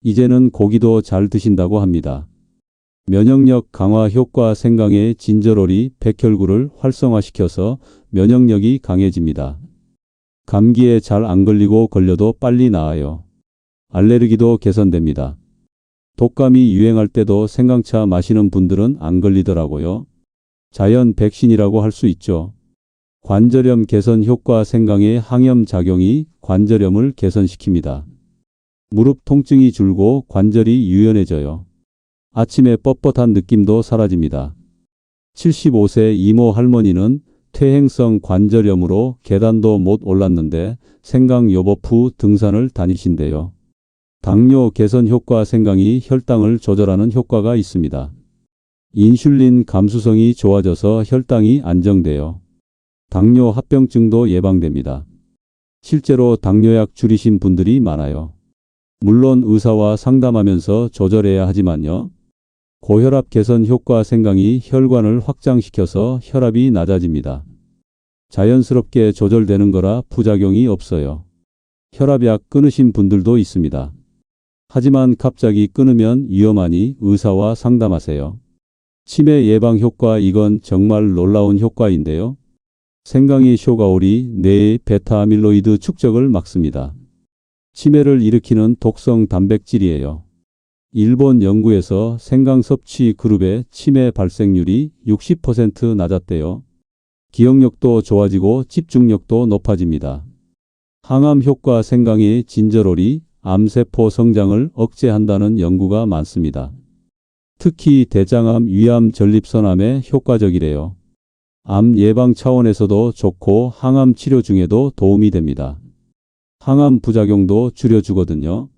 이제는 고기도 잘 드신다고 합니다. 면역력 강화 효과. 생강의 진저롤이 백혈구를 활성화시켜서 면역력이 강해집니다. 감기에 잘 안 걸리고 걸려도 빨리 나아요. 알레르기도 개선됩니다. 독감이 유행할 때도 생강차 마시는 분들은 안 걸리더라고요. 자연 백신이라고 할 수 있죠. 관절염 개선 효과. 생강의 항염 작용이 관절염을 개선시킵니다. 무릎 통증이 줄고 관절이 유연해져요. 아침에 뻣뻣한 느낌도 사라집니다. 75세 이모 할머니는 퇴행성 관절염으로 계단도 못 올랐는데 생강요법 후 등산을 다니신대요. 당뇨 개선 효과. 생강이 혈당을 조절하는 효과가 있습니다. 인슐린 감수성이 좋아져서 혈당이 안정돼요. 당뇨 합병증도 예방됩니다. 실제로 당뇨약 줄이신 분들이 많아요. 물론 의사와 상담하면서 조절해야 하지만요. 고혈압 개선 효과. 생강이 혈관을 확장시켜서 혈압이 낮아집니다. 자연스럽게 조절되는 거라 부작용이 없어요. 혈압약 끊으신 분들도 있습니다. 하지만 갑자기 끊으면 위험하니 의사와 상담하세요. 치매 예방 효과. 이건 정말 놀라운 효과인데요. 생강의 쇼가올이 뇌의 베타아밀로이드 축적을 막습니다. 치매를 일으키는 독성 단백질이에요. 일본 연구에서 생강 섭취 그룹의 치매 발생률이 60% 낮았대요. 기억력도 좋아지고 집중력도 높아집니다. 항암 효과. 생강의 진저롤이 암세포 성장을 억제한다는 연구가 많습니다. 특히 대장암, 위암, 전립선암에 효과적이래요. 암 예방 차원에서도 좋고 항암 치료 중에도 도움이 됩니다. 항암 부작용도 줄여주거든요.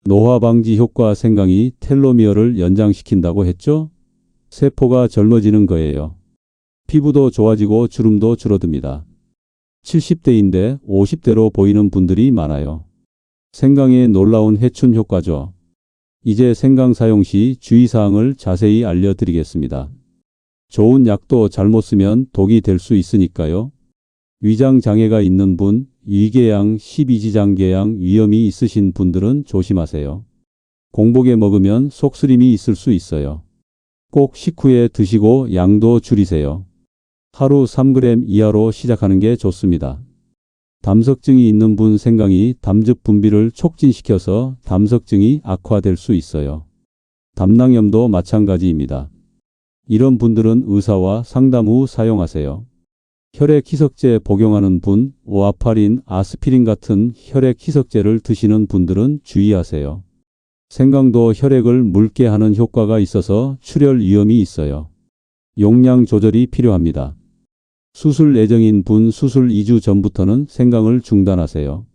노화 방지 효과 생강이 텔로미어를 연장시킨다고 했죠? 세포가 젊어지는 거예요. 피부도 좋아지고 주름도 줄어듭니다. 70대인데 50대로 보이는 분들이 많아요. 생강의 놀라운 해춘 효과죠. 이제 생강 사용 시 주의사항을 자세히 알려드리겠습니다. 좋은 약도 잘못 쓰면 독이 될 수 있으니까요. 위장 장애가 있는 분, 위궤양, 십이지장궤양 위험이 있으신 분들은 조심하세요. 공복에 먹으면 속쓰림이 있을 수 있어요. 꼭 식후에 드시고 양도 줄이세요. 하루 3g 이하로 시작하는 게 좋습니다. 담석증이 있는 분 생강이 담즙 분비를 촉진시켜서 담석증이 악화될 수 있어요. 담낭염도 마찬가지입니다. 이런 분들은 의사와 상담 후 사용하세요. 혈액 희석제 복용하는 분, 오아파린, 아스피린 같은 혈액 희석제를 드시는 분들은 주의하세요. 생강도 혈액을 묽게 하는 효과가 있어서 출혈 위험이 있어요. 용량 조절이 필요합니다. 수술 예정인 분 수술 2주 전부터는 생강을 중단하세요.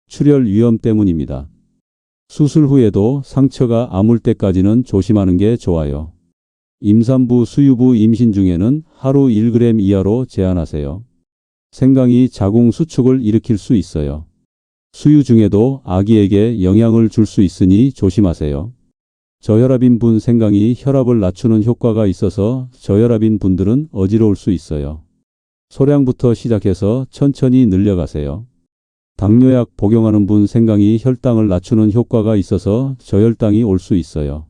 출혈 위험 때문입니다. 수술 후에도 상처가 아물 때까지는 조심하는 게 좋아요. 임산부, 수유부 임신 중에는 하루 1g 이하로 제한하세요. 생강이 자궁 수축을 일으킬 수 있어요. 수유 중에도 아기에게 영향을 줄 수 있으니 조심하세요. 저혈압인 분 생강이 혈압을 낮추는 효과가 있어서 저혈압인 분들은 어지러울 수 있어요. 소량부터 시작해서 천천히 늘려가세요. 당뇨약 복용하는 분 생강이 혈당을 낮추는 효과가 있어서 저혈당이 올 수 있어요.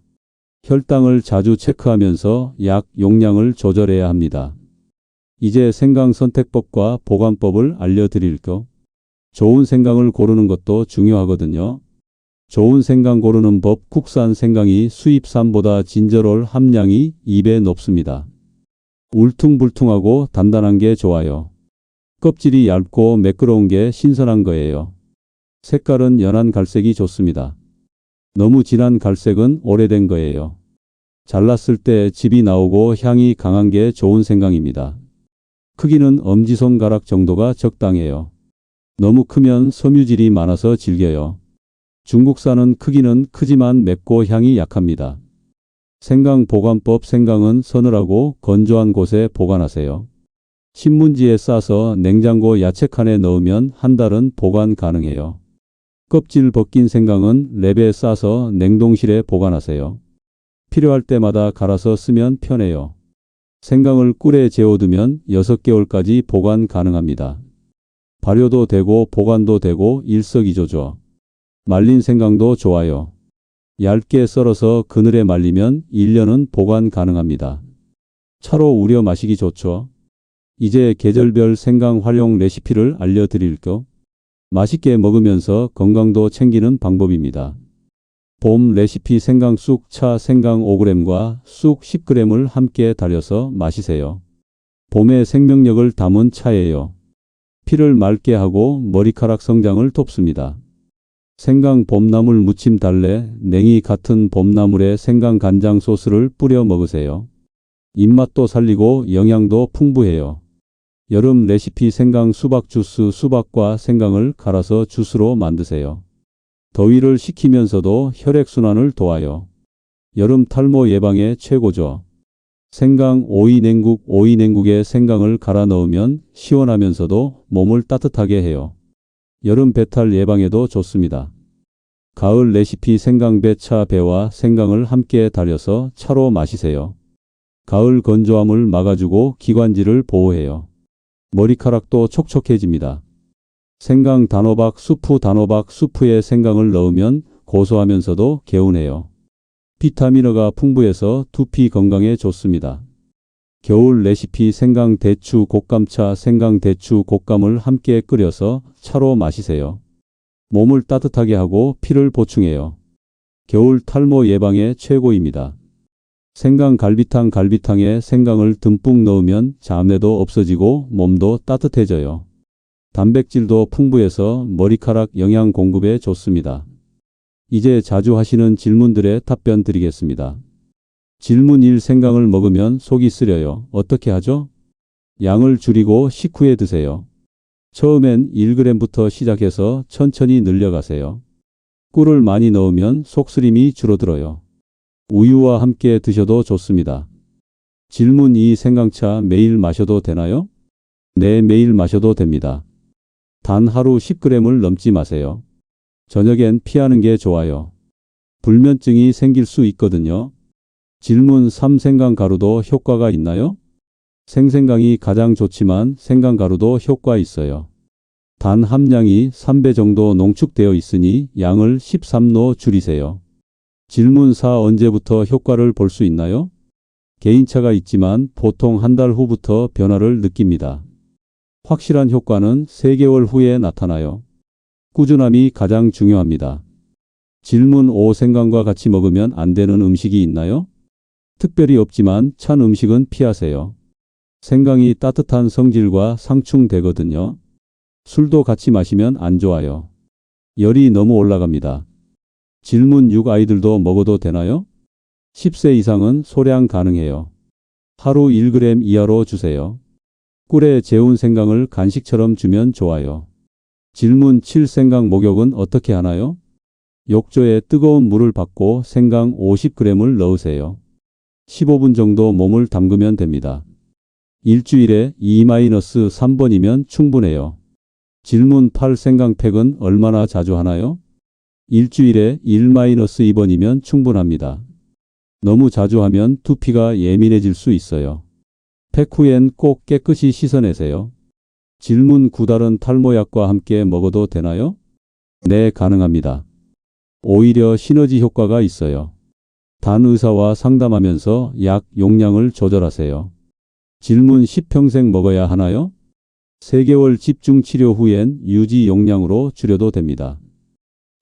혈당을 자주 체크하면서 약 용량을 조절해야 합니다. 이제 생강 선택법과 보관법을 알려드릴게요. 좋은 생강을 고르는 것도 중요하거든요. 좋은 생강 고르는 법. 국산 생강이 수입산보다 진저롤 함량이 2배 높습니다. 울퉁불퉁하고 단단한 게 좋아요. 껍질이 얇고 매끄러운 게 신선한 거예요. 색깔은 연한 갈색이 좋습니다. 너무 진한 갈색은 오래된 거예요. 잘랐을 때 즙이 나오고 향이 강한 게 좋은 생강입니다. 크기는 엄지손가락 정도가 적당해요. 너무 크면 섬유질이 많아서 질겨요. 중국산은 크기는 크지만 맵고 향이 약합니다. 생강 보관법. 생강은 서늘하고 건조한 곳에 보관하세요. 신문지에 싸서 냉장고 야채칸에 넣으면 한 달은 보관 가능해요. 껍질 벗긴 생강은 랩에 싸서 냉동실에 보관하세요. 필요할 때마다 갈아서 쓰면 편해요. 생강을 꿀에 재워두면 6개월까지 보관 가능합니다. 발효도 되고 보관도 되고 일석이조죠. 말린 생강도 좋아요. 얇게 썰어서 그늘에 말리면 1년은 보관 가능합니다. 차로 우려 마시기 좋죠. 이제 계절별 생강 활용 레시피를 알려드릴게요. 맛있게 먹으면서 건강도 챙기는 방법입니다. 봄 레시피 생강쑥 차. 생강 5g과 쑥 10g을 함께 달여서 마시세요. 봄의 생명력을 담은 차예요. 피를 맑게 하고 머리카락 성장을 돕습니다. 생강 봄나물 무침 달래. 냉이 같은 봄나물에 생강 간장 소스를 뿌려 먹으세요. 입맛도 살리고 영양도 풍부해요. 여름 레시피 생강 수박 주스. 수박과 생강을 갈아서 주스로 만드세요. 더위를 식히면서도 혈액순환을 도와요. 여름 탈모 예방에 최고죠. 생강 오이 냉국. 오이 냉국에 생강을 갈아 넣으면 시원하면서도 몸을 따뜻하게 해요. 여름 배탈 예방에도 좋습니다. 가을 레시피 생강배차. 배와 생강을 함께 달여서 차로 마시세요. 가을 건조함을 막아주고 기관지를 보호해요. 머리카락도 촉촉해집니다. 생강 단호박 수프. 단호박 수프에 생강을 넣으면 고소하면서도 개운해요. 비타민어가 풍부해서 두피 건강에 좋습니다. 겨울 레시피 생강 대추 곶감차. 생강 대추 곶감을 함께 끓여서 차로 마시세요. 몸을 따뜻하게 하고 피를 보충해요. 겨울 탈모 예방에 최고입니다. 생강 갈비탕. 갈비탕에 생강을 듬뿍 넣으면 잡내도 없어지고 몸도 따뜻해져요. 단백질도 풍부해서 머리카락 영양 공급에 좋습니다. 이제 자주 하시는 질문들에 답변 드리겠습니다. 질문 1. 생강을 먹으면 속이 쓰려요. 어떻게 하죠? 양을 줄이고 식후에 드세요. 처음엔 1g부터 시작해서 천천히 늘려가세요. 꿀을 많이 넣으면 속쓰림이 줄어들어요. 우유와 함께 드셔도 좋습니다. 질문 2. 생강차 매일 마셔도 되나요? 네, 매일 마셔도 됩니다. 단 하루 10g을 넘지 마세요. 저녁엔 피하는 게 좋아요. 불면증이 생길 수 있거든요. 질문 3. 생강가루도 효과가 있나요? 생생강이 가장 좋지만 생강가루도 효과 있어요. 단 함량이 3배 정도 농축되어 있으니 양을 13로 줄이세요. 질문 4. 언제부터 효과를 볼 수 있나요? 개인차가 있지만 보통 한 달 후부터 변화를 느낍니다. 확실한 효과는 3개월 후에 나타나요. 꾸준함이 가장 중요합니다. 질문 5. 생강과 같이 먹으면 안 되는 음식이 있나요? 특별히 없지만 찬 음식은 피하세요. 생강이 따뜻한 성질과 상충되거든요. 술도 같이 마시면 안 좋아요. 열이 너무 올라갑니다. 질문 6. 아이들도 먹어도 되나요? 10세 이상은 소량 가능해요. 하루 1g 이하로 주세요. 꿀에 재운 생강을 간식처럼 주면 좋아요. 질문 7. 생강 목욕은 어떻게 하나요? 욕조에 뜨거운 물을 받고 생강 50g을 넣으세요. 15분 정도 몸을 담그면 됩니다. 일주일에 2-3번이면 충분해요. 질문 8. 생강팩은 얼마나 자주 하나요? 일주일에 1-2번이면 충분합니다. 너무 자주 하면 두피가 예민해질 수 있어요. 팩 후엔 꼭 깨끗이 씻어내세요. 질문 9. 다른 탈모약과 함께 먹어도 되나요? 네, 가능합니다. 오히려 시너지 효과가 있어요. 단 의사와 상담하면서 약 용량을 조절하세요. 질문 10. 평생 먹어야 하나요? 3개월 집중 치료 후엔 유지 용량으로 줄여도 됩니다.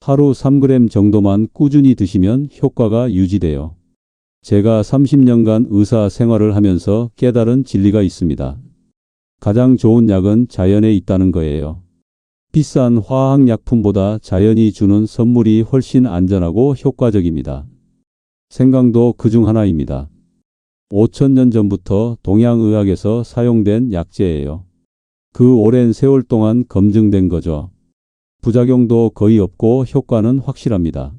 하루 3g 정도만 꾸준히 드시면 효과가 유지돼요. 제가 30년간 의사 생활을 하면서 깨달은 진리가 있습니다. 가장 좋은 약은 자연에 있다는 거예요. 비싼 화학약품보다 자연이 주는 선물이 훨씬 안전하고 효과적입니다. 생강도 그중 하나입니다. 5000년 전부터 동양의학에서 사용된 약재예요. 그 오랜 세월 동안 검증된 거죠. 부작용도 거의 없고 효과는 확실합니다.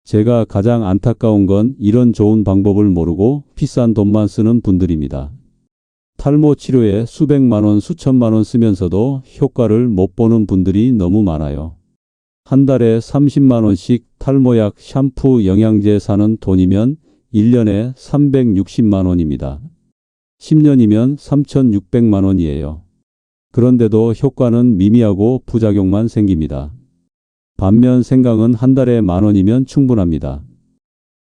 제가 가장 안타까운 건 이런 좋은 방법을 모르고 비싼 돈만 쓰는 분들입니다. 탈모 치료에 수백만 원, 수천만 원 쓰면서도 효과를 못 보는 분들이 너무 많아요. 한 달에 30만 원씩 탈모약, 샴푸, 영양제 사는 돈이면 1년에 360만 원입니다. 10년이면 3,600만 원이에요. 그런데도 효과는 미미하고 부작용만 생깁니다. 반면 생강은 한 달에 10,000원이면 충분합니다.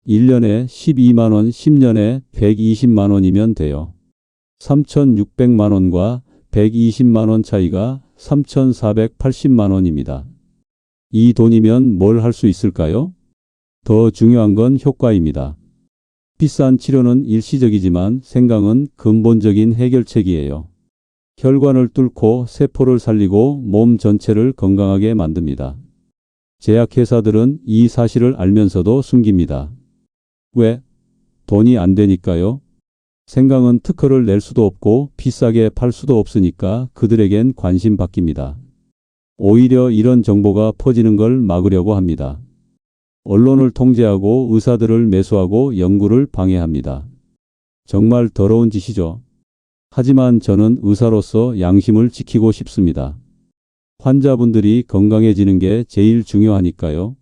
1년에 12만 원, 10년에 120만 원이면 돼요. 3,600만 원과 120만 원 차이가 3,480만 원입니다. 이 돈이면 뭘 할 수 있을까요? 더 중요한 건 효과입니다. 비싼 치료는 일시적이지만 생강은 근본적인 해결책이에요. 혈관을 뚫고 세포를 살리고 몸 전체를 건강하게 만듭니다. 제약회사들은 이 사실을 알면서도 숨깁니다. 왜? 돈이 안 되니까요. 생강은 특허를 낼 수도 없고 비싸게 팔 수도 없으니까 그들에겐 관심 바뀝니다. 오히려 이런 정보가 퍼지는 걸 막으려고 합니다. 언론을 통제하고 의사들을 매수하고 연구를 방해합니다. 정말 더러운 짓이죠. 하지만 저는 의사로서 양심을 지키고 싶습니다. 환자분들이 건강해지는 게 제일 중요하니까요.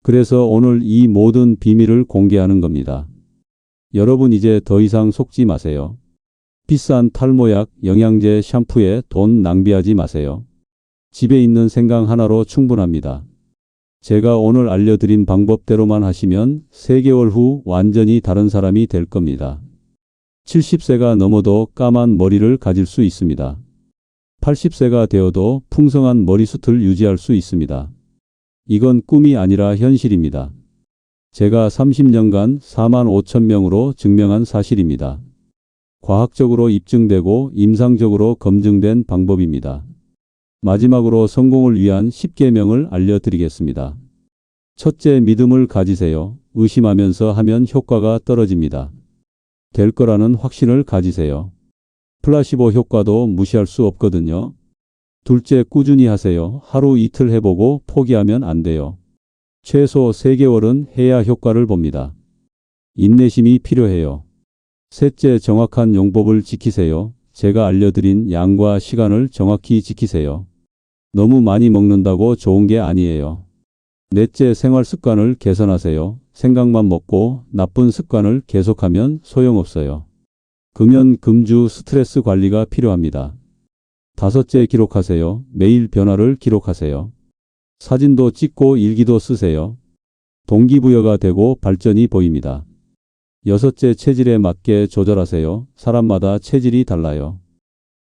그래서 오늘 이 모든 비밀을 공개하는 겁니다. 여러분 이제 더 이상 속지 마세요. 비싼 탈모약, 영양제, 샴푸에 돈 낭비하지 마세요. 집에 있는 생강 하나로 충분합니다. 제가 오늘 알려드린 방법대로만 하시면 3개월 후 완전히 다른 사람이 될 겁니다. 70세가 넘어도 까만 머리를 가질 수 있습니다. 80세가 되어도 풍성한 머리숱을 유지할 수 있습니다. 이건 꿈이 아니라 현실입니다. 제가 30년간 45,000명으로 증명한 사실입니다. 과학적으로 입증되고 임상적으로 검증된 방법입니다. 마지막으로 성공을 위한 10계명을 알려드리겠습니다. 첫째, 믿음을 가지세요. 의심하면서 하면 효과가 떨어집니다. 될 거라는 확신을 가지세요. 플라시보 효과도 무시할 수 없거든요. 둘째, 꾸준히 하세요. 하루 이틀 해보고 포기하면 안 돼요. 최소 3개월은 해야 효과를 봅니다. 인내심이 필요해요. 셋째, 정확한 용법을 지키세요. 제가 알려드린 양과 시간을 정확히 지키세요. 너무 많이 먹는다고 좋은 게 아니에요. 넷째, 생활 습관을 개선하세요. 생각만 먹고 나쁜 습관을 계속하면 소용없어요. 금연, 금주, 스트레스 관리가 필요합니다. 다섯째, 기록하세요. 매일 변화를 기록하세요. 사진도 찍고 일기도 쓰세요. 동기부여가 되고 발전이 보입니다. 여섯째, 체질에 맞게 조절하세요. 사람마다 체질이 달라요.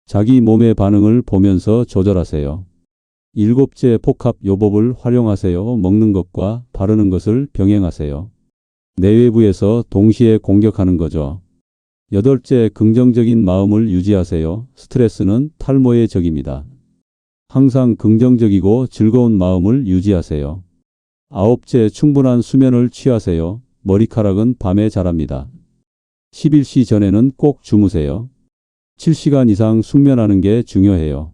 자기 몸의 반응을 보면서 조절하세요. 일곱째, 복합 요법을 활용하세요. 먹는 것과 바르는 것을 병행하세요. 내외부에서 동시에 공격하는 거죠. 여덟째, 긍정적인 마음을 유지하세요. 스트레스는 탈모의 적입니다. 항상 긍정적이고 즐거운 마음을 유지하세요. 아홉째, 충분한 수면을 취하세요. 머리카락은 밤에 자랍니다. 11시 전에는 꼭 주무세요. 7시간 이상 숙면하는 게 중요해요.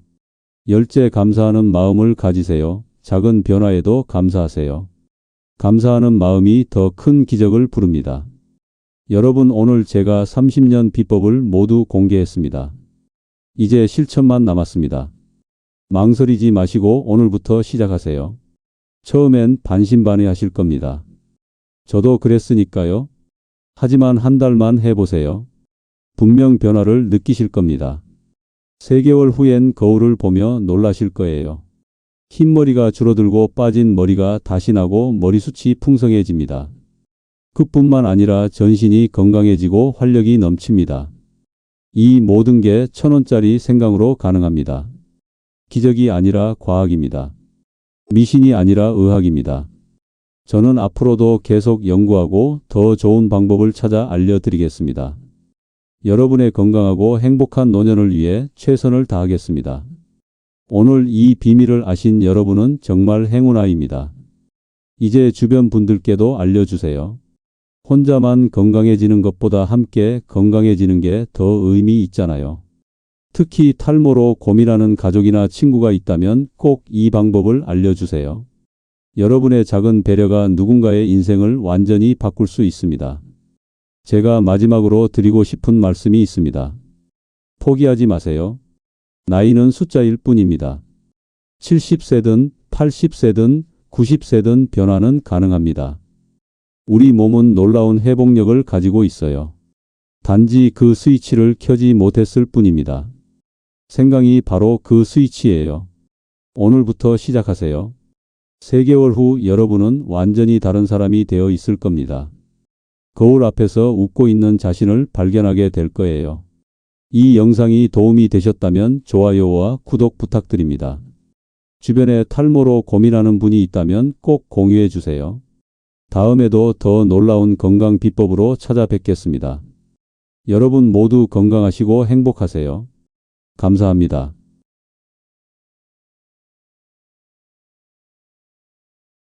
열째, 감사하는 마음을 가지세요. 작은 변화에도 감사하세요. 감사하는 마음이 더 큰 기적을 부릅니다. 여러분, 오늘 제가 30년 비법을 모두 공개했습니다. 이제 실천만 남았습니다. 망설이지 마시고 오늘부터 시작하세요. 처음엔 반신반의하실 겁니다. 저도 그랬으니까요. 하지만 한 달만 해보세요. 분명 변화를 느끼실 겁니다. 3개월 후엔 거울을 보며 놀라실 거예요. 흰머리가 줄어들고 빠진 머리가 다시 나고 머리숱이 풍성해집니다. 그뿐만 아니라 전신이 건강해지고 활력이 넘칩니다. 이 모든 게 1,000원짜리 생강으로 가능합니다. 기적이 아니라 과학입니다. 미신이 아니라 의학입니다. 저는 앞으로도 계속 연구하고 더 좋은 방법을 찾아 알려드리겠습니다. 여러분의 건강하고 행복한 노년을 위해 최선을 다하겠습니다. 오늘 이 비밀을 아신 여러분은 정말 행운아입니다. 이제 주변 분들께도 알려주세요. 혼자만 건강해지는 것보다 함께 건강해지는 게 더 의미 있잖아요. 특히 탈모로 고민하는 가족이나 친구가 있다면 꼭 이 방법을 알려주세요. 여러분의 작은 배려가 누군가의 인생을 완전히 바꿀 수 있습니다. 제가 마지막으로 드리고 싶은 말씀이 있습니다. 포기하지 마세요. 나이는 숫자일 뿐입니다. 70세든 80세든 90세든 변화는 가능합니다. 우리 몸은 놀라운 회복력을 가지고 있어요. 단지 그 스위치를 켜지 못했을 뿐입니다. 생강이 바로 그 스위치예요. 오늘부터 시작하세요. 3개월 후 여러분은 완전히 다른 사람이 되어 있을 겁니다. 거울 앞에서 웃고 있는 자신을 발견하게 될 거예요. 이 영상이 도움이 되셨다면 좋아요와 구독 부탁드립니다. 주변에 탈모로 고민하는 분이 있다면 꼭 공유해 주세요. 다음에도 더 놀라운 건강 비법으로 찾아뵙겠습니다. 여러분 모두 건강하시고 행복하세요. 감사합니다.